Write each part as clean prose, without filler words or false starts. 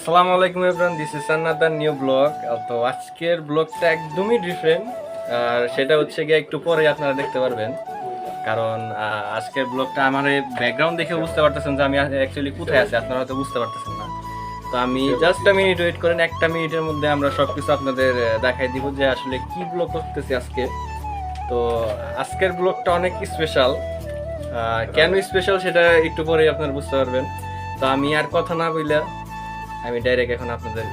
আসসালামু আলাইকুম everyone, this is another new blog. তো আজকের ব্লগটা একদমই ডিফারেন্ট, আর সেটা হচ্ছে গিয়ে একটু পরে আপনারা দেখতে পারবেন। কারণ আজকের ব্লগটা আমার ব্যাকগ্রাউন্ড দেখে বুঝতে পারতেছেন যে আমি অ্যাকচুয়ালি কোথায় আছি, আপনারা হয়তো বুঝতে পারতেছেন না। তো আমি জাস্ট মিনিট ওয়েট করেন, একটা মিনিটের মধ্যে আমরা সব কিছু আপনাদের দেখাই দিব যে আসলে কি ব্লগ করতেছি আজকে। তো আজকের ব্লগটা অনেক স্পেশাল। কেন স্পেশাল সেটা একটু পরে আপনারা বুঝতে পারবেন। তো আমি আর কথা না বইলা আমি ডাইরেক্ট এখন আপনাদের,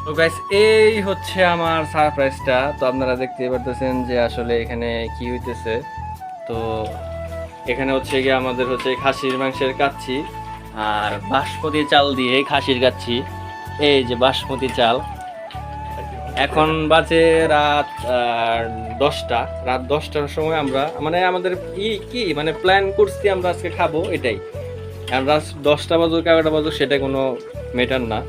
তো গাইস এই হচ্ছে আমার সারপ্রাইজটা। তো আপনারা দেখতে পারতেছেন যে আসলে এখানে কি হইতেছে। তো এখানে হচ্ছে গিয়ে আমাদের হচ্ছে খাসির মাংসের কাচ্ছি আর বাসমতি চাল দিয়ে খাসির কাচ্ছি। এই যে বাসমতি চাল। এখন বাজে রাত 10টা। রাত 10টার সময় আমরা মানে আমাদের কি মানে প্ল্যান করছি আমরা আজকে খাবো এটাই। আমরা 10টা বাজুক 11টা বাজুক সেটা কোনো ম্যাটার না।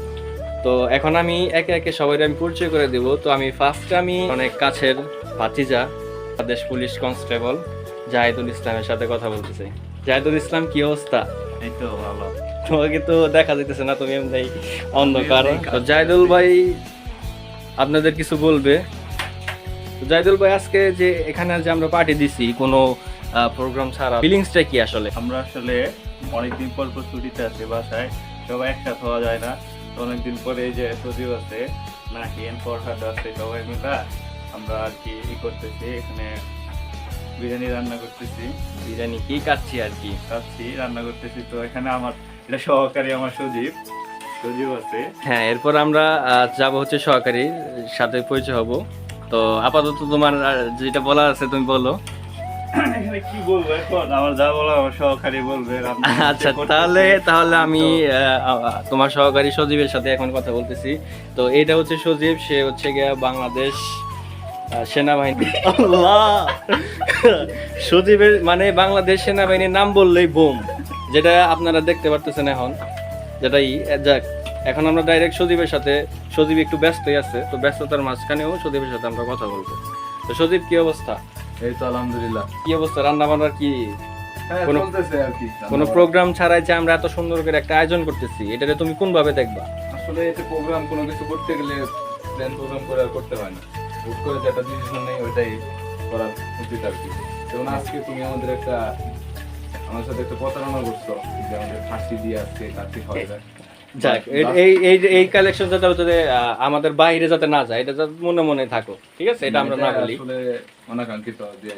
তো এখন আমি একে একে সবাই আমি পরিচয় করে দিব। তো আমি ফার্স্টে আমি অনেক কাছের ভাতিজা বাংলাদেশ পুলিশ কনস্টেবল জাহিদুল ইসলামের সাথে কথা বলতে চাই। জাহিদুল ইসলাম, কি অবস্থা? এই তো ভালো। তোমাকে তো দেখা যাইতেছে না, তুমি এমনি অন্ধকার। তো জাহিদুল ভাই আপনাদের কিছু বলবে। তো জাহিদুল ভাই, আজকে যে এখানে যে আমরা পার্টি দিছি কোনো প্রোগ্রাম ছাড়া, ফিলিংসটা কি আসলে? আমরা আসলে অনেকদিন পর ছুটিতে আছি বাসায়, সবাই একসাথে হওয়া যায় না। তো অনেকদিন পরে এই যে সজিব আছে, নাহিয়ান, ফরহাদ আছে, সবাই মিলে আমরা আর কি করতেছি, এখানে বিরিয়ানি রান্না করতেছি। বিরিয়ানি কি কাচ্ছি আর কি রান্না করতেছি। তো এখানে আমার এটা সহকারী, আমার সজীব আছে। হ্যাঁ, এরপর আমরা যাব হচ্ছে সহকারীর সাথে পরিচয় হব। তো আপাতত তোমার যেটা বলা আছে তুমি বলো। এখানে কি বলবো এখন, আমার যা বলা আমার সহকারী বলবে। আচ্ছা, তাহলে আমি তোমার সহকারী সজীবের সাথে এখন কথা বলতেছি। তো এটা হচ্ছে সজীব, সে হচ্ছে গিয়া বাংলাদেশ সেনাবাহিনী। আল্লাহ, সজীবের মানে বাংলাদেশ সেনাবাহিনীর নাম বললেই বোম, যেটা আপনারা দেখতে পারতেছেন এখন। যেটাই যাক, এখন আমরা ডাইরেক্ট সজীবের সাথে, সজীব একটু ব্যস্তই আছে, তো ব্যস্ততার মাঝখানেও সজীবের সাথে আমরা কথা বলবো। তো সজীব, কি অবস্থা? এই তো আলহামদুলিল্লাহ। কি অবস্থা রান্না বান্নার? কি কোনো প্রোগ্রাম ছাড়াই যে আমরা এত সুন্দর করে একটা আয়োজন করতেছি, এটাকে তুমি কোন ভাবে দেখবা? আসলে এটা প্রোগ্রাম কোনো কিছু করতে গেলে প্ল্যান প্রোগ্রাম করে আর করতে হয় না, হুট করে যেটা ডিসিশন নেই ওইটাই করা উচিত আর কি। যেমন আজকে তুমি আমাদের সাথে একটা প্রতারণা করছো যে আমাদের ফাঁসি দিয়ে আজকে কাছে খাওয়া যায়। যাক, এই কালেকশন যাতে আমাদের বাইরে যাতে না যায়, এটা যাতে মনে মনে থাকো, ঠিক আছে? এটা আমরা না বলি। আসলে অনাকাঙ্ক্ষিত যে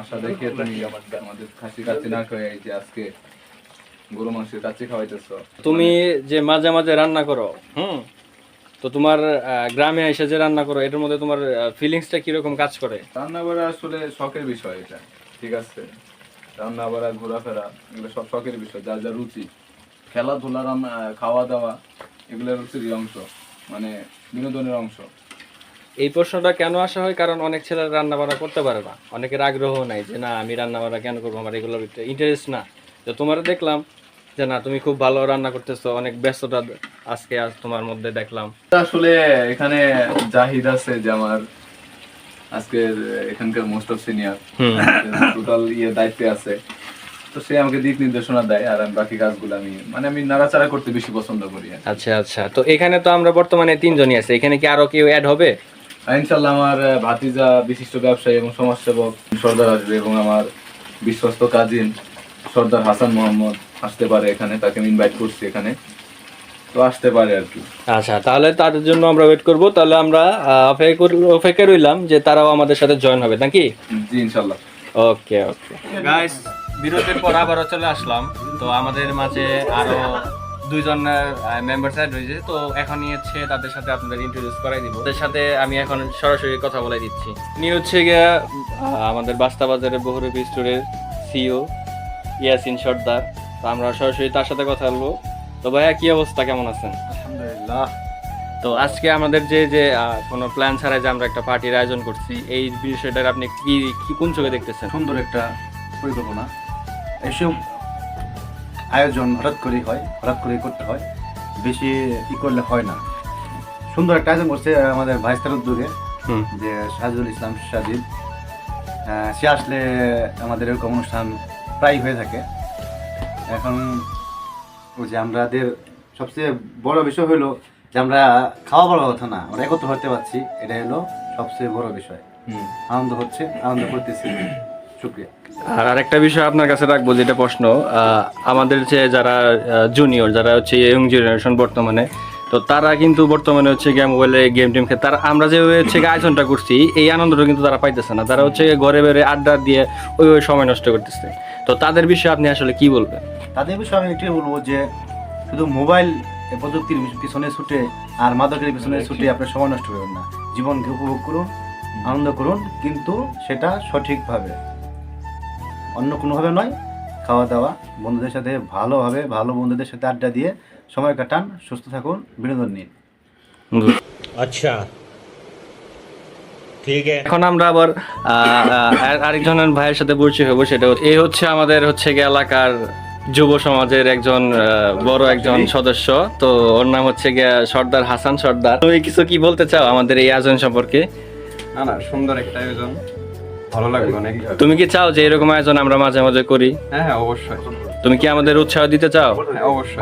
আশা দেখে তুমি আমাদের খাসি কাচ্চি না করে এই যে আজকে গরু মাংসের কাচ্চি খাওয়াইতেছো। তুমি যে মাঝে মাঝে রান্না করো, তো তোমার গ্রামে এসে যে রান্না করো, এটার মধ্যে তোমার ফিলিংসটা কিরকম কাজ করে? রান্না করা আসলে শখের বিষয়, এটা ঠিক আছে। রান্না বাড়া, ঘোরাফেরা, এগুলো সব শখের বিষয়। যার যা রুচি, খেলাধুলা, রান্না, খাওয়া দাওয়া, এগুলো রুচির অংশ, মানে বিনোদনের অংশ। এই প্রশ্নটা কেন আসা হয়, কারণ অনেক ছেলেরা রান্না বান্না করতে পারে না, অনেকের আগ্রহ নাই যে না আমি রান্না বান্না কেন করবো, আমার এগুলোর ভিতরে ইন্টারেস্ট না। তো তোমার দেখলাম যে না, তুমি খুব ভালো রান্না করতেছো, অনেক ব্যস্ততা আজ তোমার মধ্যে দেখলাম। আসলে এখানে জাহিদ আছে যে আমার আজকের এখানকার মোস্ট অফ সিনিয়র, টোটাল দায়িত্বে আছে। তো সে আমাকে দিক নির্দেশনা দেয়, আর আমি বাকি কাজগুলো আমি নাড়াচাড়া করতে বেশি পছন্দ করি। আচ্ছা আচ্ছা, তো এখানে তো আমরা বর্তমানে 3 জনই আছে, এখানে কি আরো কেউ অ্যাড হবে? ইনশাল্লাহ আমার ভাতিজা বিশিষ্ট ব্যবসায়ী এবং সমাজসেবক সর্দার আসবে, এবং আমার বিশ্বস্ত কাজিন সর্দার হাসান মোহাম্মদ আসতে পারে এখানে, তাকে আমি ইনভাইট করছি এখানে, তো আসতে পারে আর কি। আচ্ছা, তাহলে তার জন্য আমরা ওয়েট করব। তাহলে আমরা অপেক্ষা রইলাম যে তারাও আমাদের সাথে জয়েন হবে নাকি? জি ইনশাল্লাহ। ওকে ওকে গাইস, বিরতির পর আবারও চলে আসলাম। তো আমাদের মাঝে আরো 2 জন মেম্বার সাইড রয়েছে, তো এখনই হচ্ছে তাদের সাথে আপনাদের ইন্ট্রোডিউস করাই দিব। তাদের সাথে আমি এখন সরাসরি কথা বলে দিচ্ছি। ইনি হচ্ছে গিয়া আমাদের বাস্তা বাজারের বহুরূপী স্টোরের সিইও ইয়াসিন সর্দার। তো আমরা সরাসরি তার সাথে কথা বলবো। তো ভাইয়া, কি অবস্থা, কেমন আছেন? আলহামদুলিল্লাহ। তো আজকে আমাদের যে কোনো প্ল্যান ছাড়াই যে আমরা একটা পার্টির আয়োজন করছি, এই বিষয়টার আপনি কি কোন চোখে দেখতেছেন? সুন্দর একটা পরিকল্পনা। এসব আয়োজন হঠাৎ করে করতে হয়, বেশি করলে হয় না। সুন্দর একটা আয়োজন করছে আমাদের ভাইস্তার উদ্যোগে, যে সাজিদুল ইসলাম সাজিদ। সে আসলে আমাদের এরকম অনুষ্ঠান প্রায় হয়ে থাকে। এখন ওই যে আমাদের সবচেয়ে বড় বিষয় হলো যে আমরা খাওয়া বড় কথা না, আমরা একত্র হতে পারছি, এটা হলো সবচেয়ে বড় বিষয়। আনন্দ হচ্ছে, আনন্দ করতেছি। শুক্রিয়া। আর আরেকটা বিষয় আপনার কাছে রাখবো, যেটা প্রশ্ন, আমাদের যে যারা জুনিয়র, যারা হচ্ছে ইয়ং জেনারেশন বর্তমানে, তো তারা কিন্তু বর্তমানে হচ্ছে গিয়ে মোবাইলে গেম টেম খেলে, তারা আমরা যে হচ্ছে গিয়ে আয়োজনটা করছি এই আনন্দটা কিন্তু তারা পাইতেছে না। তারা হচ্ছে ঘরে বেড়ে আড্ডা দিয়ে ওই সময় নষ্ট করতেছে। তো তাদের বিষয়ে আপনি আসলে কি বলবেন? তাদের বিষয়ে আমি একটাই বলবো যে শুধু মোবাইল প্রযুক্তির পিছনে ছুটে আর মাদকের পিছনে ছুটে আপনার সময় নষ্ট করবেন না। জীবনকে উপভোগ করুন, আনন্দ করুন, কিন্তু সেটা সঠিকভাবে, অন্য কোনোভাবে নয়। খাওয়া দাওয়া, বন্ধুদের সাথে ভালোভাবে, ভালো বন্ধুদের সাথে আড্ডা দিয়ে সময় কাটান, সুস্থ থাকুন, বিনোদন নিন। अच्छा ठीक है। এখন আমরা আবার আরেকজনের ভাইয়ের সাথে পরিচয় হবো। সেটা এই হচ্ছে আমাদের হচ্ছে গিয়ে এলাকার যুব সমাজের একজন বড় একজন সদস্য। তো ওর নাম হচ্ছে গিয়া সর্দার হাসান সর্দার। তুমি কিছু কি বলতে চাও আমাদের এই আয়োজন সম্পর্কে? না, সুন্দর একটা আয়োজন, ভালো লাগলো অনেক। তুমি কি চাও যে এরকম আয়োজন আমরা মাঝে মাঝে করি? হ্যাঁ, অবশ্যই। তুমি কি আমাদের উৎসাহ দিতে চাও? হ্যাঁ, অবশ্যই।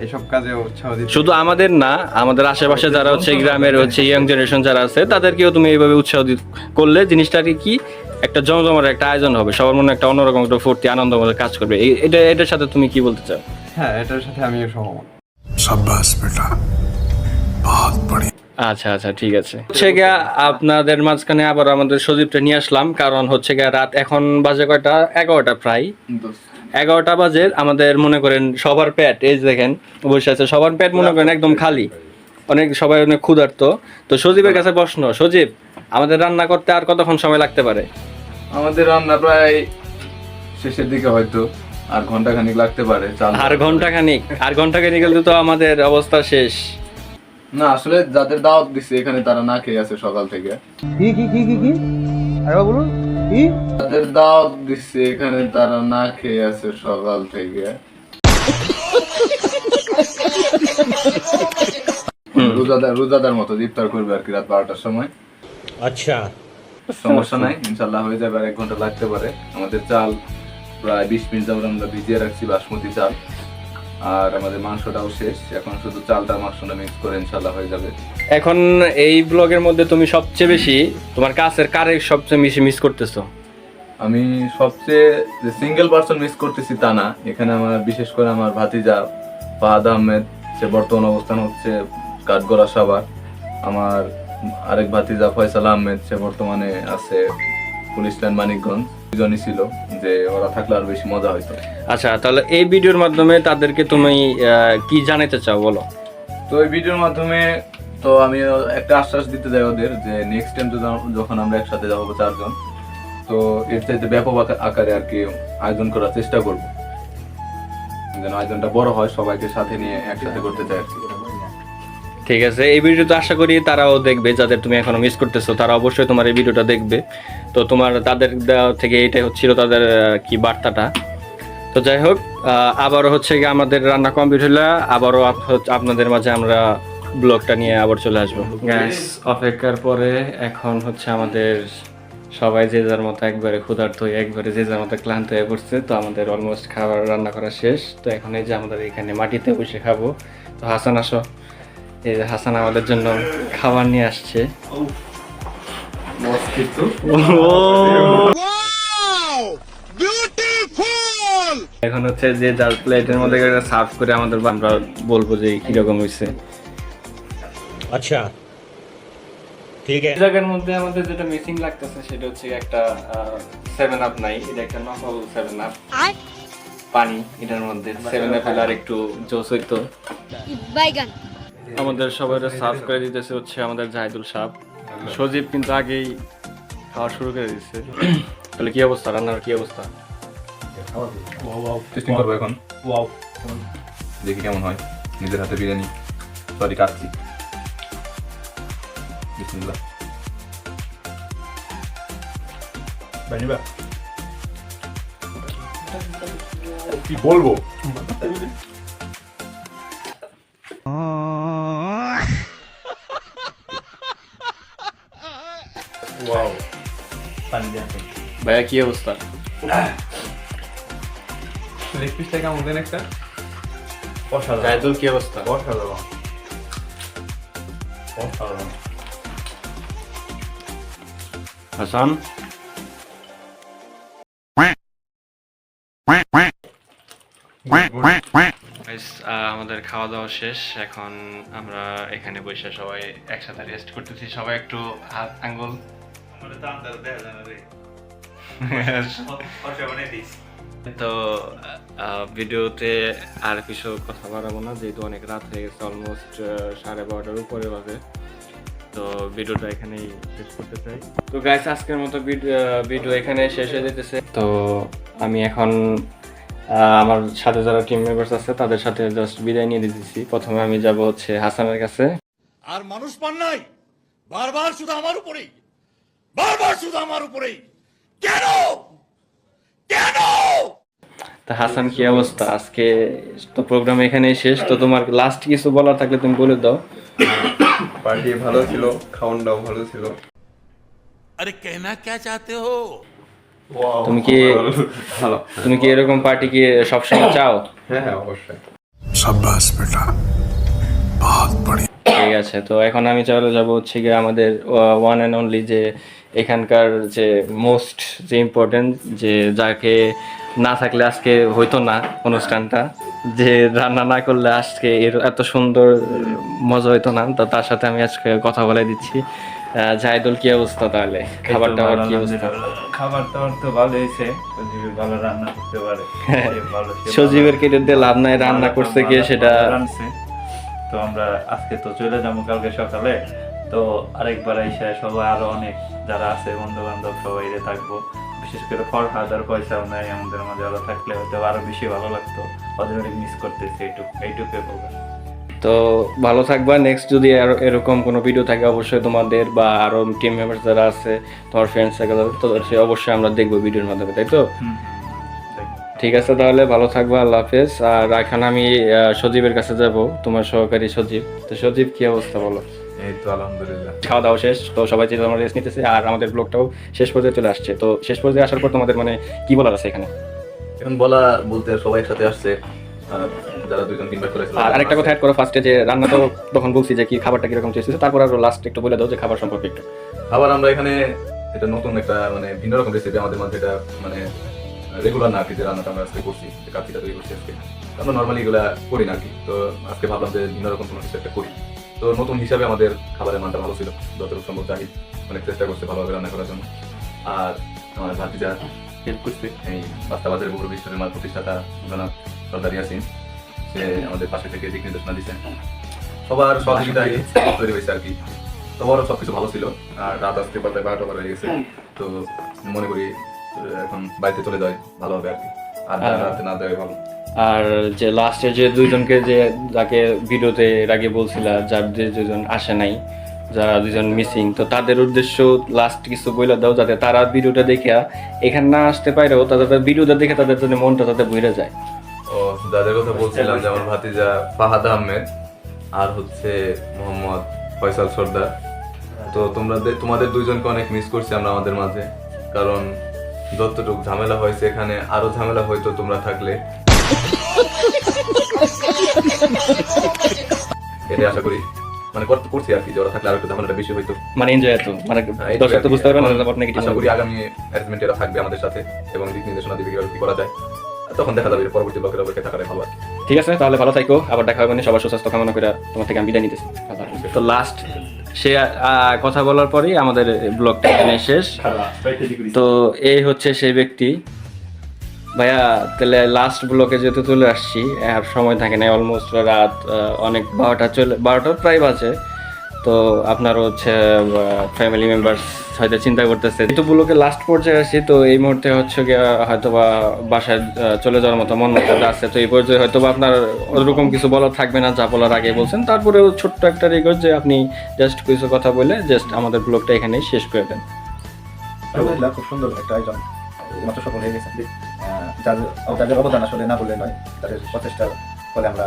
এইসব কাজে উৎসাহ দিতে। শুধু আমাদের না, আমাদের আশেপাশে যারা হচ্ছে গ্রামের হচ্ছে ইয়ং জেনারেশন যারা আছে, তাদেরকেও তুমি এইভাবে উৎসাহ করলে জিনিসটা কি একটা জমজমার একটা আয়োজন হবে, সবার মনে একটা অন্যরকম একটা ফুর্তি আনন্দ মধ্যে কাজ করবে। এটার সাথে তুমি কি বলতে চাও? হ্যাঁ, এটার সাথে আমিও সহমত। शाबाश बेटा, बहुत बढ़िया। আচ্ছা আচ্ছা, ঠিক আছে। হচ্ছে গিয়া আপনাদের মাঝখানে আবার আমাদের সজীবটা নিয়ে আসলাম, কারণ হচ্ছে গিয়া রাত এখন বাজে কয়টা? 11টা প্রায় 11টা বাজে। আমাদের মনে করেন সবার পেট, এই যে দেখেন বসে আছে, সবার পেট মনে করেন একদম খালি, অনেক সবাই অনেক ক্ষুধার্ত। তো সজীবের কাছে প্রশ্ন, সজীব আমাদের রান্না করতে আর কতক্ষণ সময় লাগতে পারে? আমাদের রান্না প্রায় শেষের দিকে, হয়তো আর ঘন্টাখানিক লাগতে পারে। আর ঘন্টাখানিক গেলে তো আমাদের অবস্থা শেষ। না, আসলে যাদের দাওয়াত দিছে এখানে তারা না খেয়ে আছে সকাল থেকে। যাদের দাওয়াত দিছে এখানে তারা না খেয়ে আছে সকাল থেকে। রোজাদার মতো ইফতার করবে আর কি রাত 12টার সময়। अच्छा সমস্যা নাই, ইনশাল্লাহ হয়ে যাবে। আর 1 ঘন্টা লাগতে পারে। আমাদের চাল প্রায় 20 মিনিট যাবত আমরা ভিজিয়ে রাখছি, বাসমতি চাল। আর আমাদের মাংসটাও শেষ, এখন শুধু চালটা মাংসটা মিক্স করে ইনশাল্লাহ হয়ে যাবে। এখন এই ব্লগের মধ্যে তুমি সবচেয়ে বেশি তোমার কাছের কারে সবচেয়ে বেশি মিস করতেছো? আমি সবচেয়ে যে সিঙ্গেল পার্সন মিস করতেছি তা না, এখানে আমার বিশেষ করে আমার ভাতিজা ফাহাদ আহমেদ, সে বর্তমান অবস্থান হচ্ছে কাঠগড়া সাভার। আমার আরেক ভাতিজা ফয়সাল আহমেদ, সে বর্তমানে আছে পুলিশ লাইন মানিকগঞ্জ। দুজনই ছিল, যে ওরা থাকলে আরো বেশি মজা হইতো। আচ্ছা, তাহলে এই ভিডিওর মাধ্যমে তাদেরকে তুমি কি জানাতে চাও বলো? তো এই ভিডিওর মাধ্যমে তো আমি একটা আশ্বাস দিতে চাই ওদের, যে নেক্সট টাইম যখন আমরা একসাথে যাবো 4 জন, তো এর চাইতে ব্যাপক আকারে আর কি আয়োজন করার চেষ্টা করব, যেন আয়োজনটা বড় হয়, সবাইকে সাথে নিয়ে একসাথে করতে চাই আর কি। ঠিক আছে, এই ভিডিওটা আশা করি তারাও দেখবে, যাদের তুমি এখনো মিস করতেছো তারা অবশ্যই তোমার এই ভিডিওটা দেখবে। তো তোমার তাদের থেকে এটাই হচ্ছিল তাদের কি বার্তাটা। তো যাই হোক, আবারও হচ্ছে গিয়ে আমাদের রান্না কমপ্লিট হলে আবারও আপনাদের মাঝে আমরা ব্লগটা নিয়ে আবার চলে আসবো। গ্যাস অপেক্ষার পরে এখন হচ্ছে আমাদের সবাই যে যার মতো একবারে ক্ষুধার্ত হয়ে, একবারে যে যার মতো ক্লান্ত হয়ে পড়ছে। তো আমাদের অলমোস্ট খাবার রান্না করা শেষ। তো এখন এই যে আমাদের এখানে মাটিতে বসে খাবো। তো হাসান আসো, এই যে হাসান আমাদের জন্য খাবার নিয়ে আসছে। এখন হচ্ছে যে যার প্লেটের মধ্যে সার্ভ করে আমাদের আমরা বলবো যে কিরকম হয়েছে। अच्छा ठीक है। জায়গার মধ্যে আমাদের যেটা মিসিং লাগতেছে সেটা হচ্ছে একটা 7 আপ নাই, এটা একটা নকল 7 আপ পানি, এটার মধ্যে 7 আপ আর একটু জোস হইতো। আমাদের সবাই সার্ভ করে দিতেছে হচ্ছে আমাদের জাহিদুল সাহেব। সজীব কিন্তু আগেই খাওয়া শুরু করে দিচ্ছে। তাহলে কি অবস্থা, রান্নার কি অবস্থা? টেস্টিং করবো এখন, দেখি কেমন হয়। নিজের হাতে বিরিয়ানি, সরি কাচ্ছি। বিসমিল্লাহ। কি বলবো? ভাইয়া কি অবস্থা? লেগ পিসটা কেমন দেন একটা? জাহিদুল কি অবস্থা? হাসান Guys, আমাদের খাওয়া দাওয়া শেষ। এখন আমরা এখানে বসে সবাই একসাথে রেস্ট করতেছি। সবাই একটু হাত আঙ্গুল তো ভিডিওতে আর কিছু কথা বাড়াবো না, যেহেতু অনেক রাত হয়ে গেছে, অলমোস্ট 12:30 উপরে বাজে। তো ভিডিওটা এখানেই শেষ করতে চাই। তো গাইস, আজকের মতো ভিডিও এখানে শেষ হয়ে যেতেছে। তো আমি এখন আমার সাথে যারা টিম মেম্বার্স আছে তাদের সাথে জাস্ট বিদায় নিয়ে দিতেছি। প্রথমে আমি যাব হচ্ছে হাসানের কাছে। আর মানুষ পান নাই, বারবার শুধু আমার উপরেই কেন কেন? তা হাসান, কি অবস্থা? আজকে তো প্রোগ্রাম এখানেই শেষ। তো তোমার লাস্ট কিছু বলার থাকলে তুমি বলে দাও। পার্টি ভালো ছিল, খাওয়ানটাও ভালো ছিল। আরে কেনা কে চাতে হো? তুমি কি এরকম পার্টি কি সবসময় চাও? হ্যাঁ অবশ্যই। शाबाश बेटा बहुत बढ़िया। ঠিক আছে, তো এখন আমি চলে যাব হচ্ছে গিয়ে আমাদের ওয়ান অ্যান্ড অনলি, যে এখানকার যে মোস্ট যে ইম্পর্টেন্ট, যে যাকে না থাকলে আজকে হইতো না অনুষ্ঠানটা, যে রান্না না করলে আজকে এত সুন্দর মজা হইতো না। তো তার সাথে আমি আজকে কথা বলে দিচ্ছি। জাহিদুল, কি অবস্থা তাহলে? খাবার টাবার কি অবস্থা? খাবার টাবার তো ভালো হয়েছে, সজীব ভালো রান্না করতে পারে। সজীবের কেটে দিয়ে লাভ নাই, রান্না করছে গিয়ে সেটা রাঁধছে। তো আমরা আজকে তো চলে যাবো কালকে সকালে। তো আরেকবার এসে সবাই আরো অনেক যারা আছে বন্ধু বান্ধব সবাই থাকবো। বিশেষ করে ফরহাদ আর পয়সাও নাই আমাদের মাঝে, ওরা থাকলে হয়তো আরো বেশি ভালো লাগতো। ওদের অনেক মিস করতেছি, এইটুকু বলবো। তো ভালো থাকবা। নেক্সট যদি আরো এরকম কোনো ভিডিও থাকে, অবশ্যই তোমাদের বা আরো টিম মেম্বার যারা আছে, তোমার ফ্রেন্ডস সার্কেল, তো সে অবশ্যই আমরা দেখবো ভিডিওর মাধ্যমে, তাই তো? ঠিক আছে, তাহলে ভালো থাকবা। আল্লাহ হাফেজ। আর এখন আমি সজীবের কাছে যাব, তোমার সহকারী সজীব। তো সজীব, কি অবস্থা বলো? এই তো আলহামদুলিল্লাহ। খাওয়া দাওয়া শেষ, তো সবাই চিন্তা আমরা রেস্ট নিতেছে, আর আমাদের ব্লগটাও শেষ পর্যায়ে চলে আসছে। তো শেষ পর্যায়ে আসার পর তোমাদের মানে কি বলার আছে এখানে? এখন বলা বলতে সবাই একসাথে আসছে, যারা দুইজন তিনবার করেছিল। আর আরেকটা কথা অ্যাড করো ফার্স্টে, যে রান্না তো তখন বলছি যে কি খাবারটা কিরকম টেস্ট হয়েছে, তারপর আরো লাস্ট একটু বলে দাও যে খাবার সম্পর্কে একটু। আবার আমরা এখানে এটা নতুন একটা মানে ভিন্ন রকম রেসিপি আমাদের মধ্যে, এটা মানে রেগুলার না আর কি, যে রান্নাটা আমরা আজকে করছি, যে কাচ্চিটা তৈরি করছি আজকে। আমরা নর্মালি এগুলা করি না আর কি। তো আজকে ভাবলাম যে ভিন্ন রকম কোনো কিছু একটা করি। তো নতুন হিসাবে আমাদের খাবারের মানটা ভালো ছিল, যতটুকু সম্ভব জাহিদ অনেক চেষ্টা করছে ভালোভাবে রান্না করার জন্য। আর আমার ভাতিজা হেল্প করছে, এই বাস্তাবাদের বহু বিশ্বের মাল প্রতিষ্ঠাতা জনাব সর্দার ইয়াসিন, সে আমাদের পাশে থেকে দিক নির্দেশনা দিচ্ছে। সবার সহযোগিতায় তৈরি হয়েছে আর কি। সবারও সবকিছু ভালো ছিল। আর রাত আজকে প্রায় 12টা হয়ে গেছে। তো মনে করি এখন বাড়িতে চলে যায় ভালো হবে আর কি। আর রাতে না দেওয়াই ভালো। আর যে লাস্টে যে দুইজনকে যে যাকে ভিডিওতে এর আগে বলছিলা, যার যে দুজন আসে নাই, যারা দুজন মিসিং, তো তাদের উদ্দেশ্য লাস্ট কিছু বলে দাও, যাতে তারা ভিডিওটা দেখে এখানে না আসতে পারেও তাদের ভিডিওটা দেখে তাদের জন্য মনটা তাদের বইরে যায়। ও যাদের কথা বলছিলাম, যেমন ভাতিজা ফাহাদ আহমেদ আর হচ্ছে মোহাম্মদ ফয়সাল সর্দার। তো তোমাদের দুইজনকে অনেক মিস করছি আমরা আমাদের মাঝে, কারণ যতটুকু ঝামেলা হয়েছে এখানে আরো ঝামেলা হয়তো তোমরা থাকলে, এটাই আশা করি। মানে করছি আর কি, যে ওরা থাকলে আরো একটু ঝামেলাটা বেশি হইতো। মানে এনজয় এত মানে দর্শক তো বুঝতে পারবে না নেগেটিভ। আশা করি আগামী অ্যারেঞ্জমেন্ট এরা থাকবে আমাদের সাথে এবং দিক নির্দেশনা দিবে কিভাবে কি করা যায়। তখন দেখা যাবে, পরবর্তী ব্লকের অপেক্ষা থাকাটাই ভালো আর কি। ঠিক আছে, তাহলে ভালো থাকো, আবার দেখা হবে। সবার সুস্বাস্থ্য কামনা করে তোমার থেকে আমি বিদায় নিতেছি। তো লাস্ট সে কথা বলার পরেই আমাদের ব্লগটা এখানে শেষ। তো এই হচ্ছে সেই ব্যক্তি। ভাইয়া, তাহলে লাস্ট ব্লকে যেহেতু চলে আসছি, আর সময় থাকে না, অলমোস্ট রাত অনেক 12টা প্রায় বাজে। তো আপনার হচ্ছে ফ্যামিলি মেম্বার্স হয়তো চিন্তা করতেছে, যেহেতু ব্লকে লাস্ট পর্যায়ে আসছি, তো এই মুহূর্তে হচ্ছে হয়তো বা বাসায় চলে যাওয়ার মতো মন মতো আছে। তো এই পর্যায়ে হয়তো বা আপনার ওরকম কিছু বলার থাকবে না, যা বলার আগে বলছেন। তারপরেও ছোট্ট একটা রিকোয়েস্ট যে আপনি জাস্ট কিছু কথা বলে জাস্ট আমাদের ব্লগটা এখানেই শেষ করে দেন। আলহামদুলিল্লাহ, খুব সুন্দর একটা আয়োজন মাত্র সফল হয়ে গেছে। যাদের অবদান আসলে না বললে নয়, তাদের প্রচেষ্টার ফলে আমরা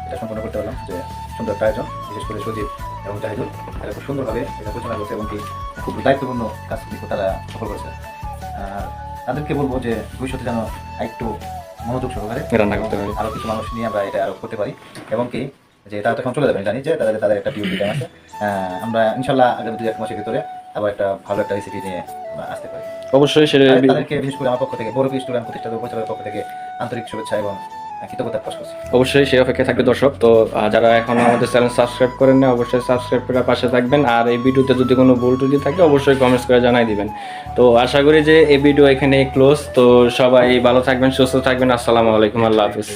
এটা সম্পন্ন করতে পারলাম, যে সুন্দর একটা আয়োজন। বিশেষ করে সজীব এবং জাহিদুল তারা খুব সুন্দরভাবে এটা পরিচালনা করছে এবং কি খুব দায়িত্বপূর্ণ কাজ তারা সফল করেছে। তাদেরকে বলবো যে ভবিষ্যতে যেন একটু মনোযোগ সহকারে রান্না করতে পারি, আরও কিছু মানুষ নিয়ে আমরা এটা আরো করতে পারি এবং কি যে তারা তখন চলে যাবেন, জানি যে তাদের একটা ডিউটি টাইম আছে। আমরা ইনশাল্লাহ আগামী 2-1 মাসের ভিতরে আবার একটা ভালো একটা রেসিপি নিয়ে আমরা আসতে পারি। অবশ্যই সেটা আর তাদেরকে বিশেষ করে আমার পক্ষ থেকে বড় রেস্টুরেন্ট প্রতিষ্ঠাতা পরিচালকের পক্ষ থেকে আন্তরিক শুভেচ্ছা এবং কৃতজ্ঞতা প্রকাশ করছি। অবশ্যই সেই অপেক্ষায় থাকবে দর্শক। তো যারা এখনো আমাদের চ্যানেল সাবস্ক্রাইব করেন না অবশ্যই সাবস্ক্রাইব করে পাশে থাকবেন। আর এই ভিডিওতে যদি কোনো ভুল ত্রুটি থাকে অবশ্যই কমেন্টস করে জানাই দিবেন। তো আশা করি যে এই ভিডিও এখানে ক্লোজ। তো সবাই ভালো থাকবেন, সুস্থ থাকবেন। আসসালামু আলাইকুম, আল্লাহ হাফিজ।